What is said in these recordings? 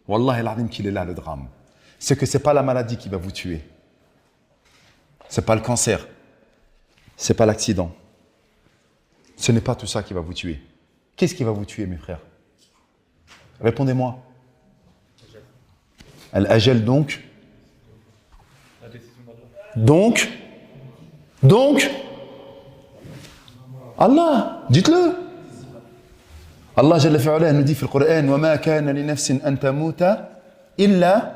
Wallahi al-azim qu'il est là le drame. C'est que ce n'est pas la maladie qui va vous tuer. Ce n'est pas le cancer. Ce n'est pas l'accident. Ce n'est pas tout ça qui va vous tuer. Qu'est-ce qui va vous tuer, mes frères? Répondez-moi. Al-ajal donc. Donc, Allah, dites-le. Allah Jalla fi'ala nous dit dans le Coran وَمَا كَانَ لِنَفْسٍ أَن تَمُوتَ إِلَّا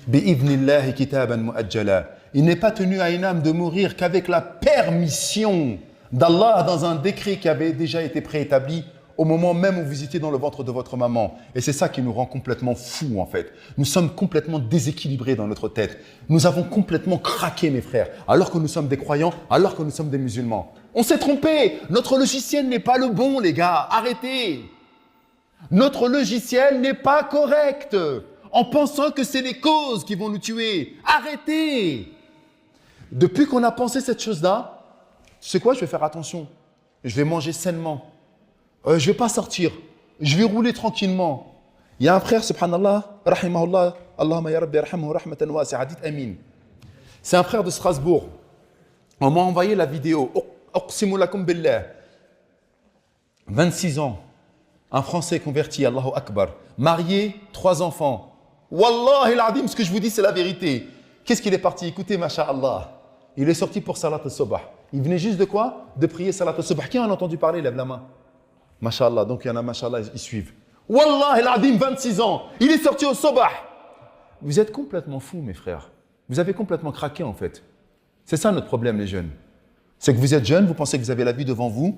بِإِذْنِ اللَّهِ كِتَابًا مُؤَجَّلًا. Il n'est pas tenu à une âme de mourir qu'avec la permission d'Allah dans un décret qui avait déjà été préétabli au moment même où vous étiez dans le ventre de votre maman. Et c'est ça qui nous rend complètement fous en fait. Nous sommes complètement déséquilibrés dans notre tête. Nous avons complètement craqué mes frères, alors que nous sommes des croyants, alors que nous sommes des musulmans. On s'est trompé. Notre logiciel n'est pas le bon les gars, arrêtez. Notre logiciel n'est pas correct en pensant que c'est les causes qui vont nous tuer. Arrêtez. Depuis qu'on a pensé cette chose-là, tu sais quoi, je vais faire attention. Je vais manger sainement. Je ne vais pas sortir. Je vais rouler tranquillement. Il y a un frère, subhanallah, rahimahullah, Allahumma ya rabbi arhamhu rahmatan wasi'a, dites amin. C'est un frère de Strasbourg. On m'a envoyé la vidéo. Uqsimu lakum billah. 26 ans. Un Français converti, Allahu Akbar. Marié, 3 enfants. Wallahi al-azim, ce que je vous dis, c'est la vérité. Qu'est-ce qu'il est parti? Écoutez, masha'Allah. Il est sorti pour Salat al-Subh. Il venait juste de quoi? De prier Salat al-Subh. Qui en a entendu parler? Lève la main. Masha'Allah. Donc il y en a, masha'Allah, ils suivent. Wallahi al-azim, 26 ans. Il est sorti au Subh. Vous êtes complètement fous, mes frères. Vous avez complètement craqué, en fait. C'est ça notre problème, les jeunes. C'est que vous êtes jeunes, vous pensez que vous avez la vie devant vous,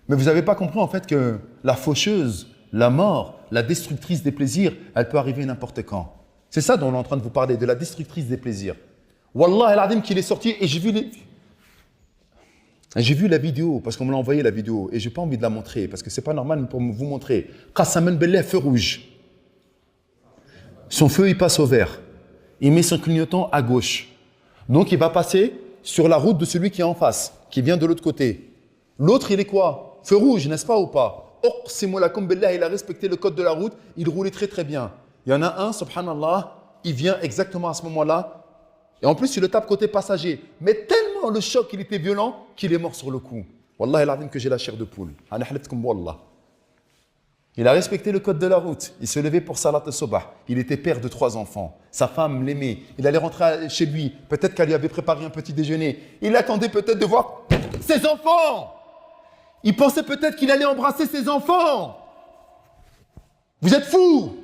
mais vous n'avez pas compris, en fait, que la faucheuse, la mort, la destructrice des plaisirs, elle peut arriver n'importe quand. C'est ça dont on est en train de vous parler, de la destructrice des plaisirs. Wallah al-azim qu'il est sorti et j'ai vu la vidéo, parce qu'on me l'a envoyé la vidéo, et je n'ai pas envie de la montrer, parce que ce n'est pas normal pour vous montrer. Qassaman billah, feu rouge. Son feu, il passe au vert. Il met son clignotant à gauche. Donc, il va passer sur la route de celui qui est en face, qui vient de l'autre côté. L'autre, il est quoi? Feu rouge, n'est-ce pas ou pas? Uqsimu lakum billah, il a respecté le code de la route, il roulait très très bien. Il y en a un, subhanallah, il vient exactement à ce moment-là, et en plus, il le tape côté passager. Mais tellement le choc, il était violent, qu'il est mort sur le coup. Wallah, il a dit que j'ai la chair de poule. Il a respecté le code de la route. Il se levait pour Salat al-Subh. Il était père de 3 enfants. Sa femme l'aimait. Il allait rentrer chez lui. Peut-être qu'elle lui avait préparé un petit déjeuner. Il attendait peut-être de voir ses enfants. Il pensait peut-être qu'il allait embrasser ses enfants. Vous êtes fous.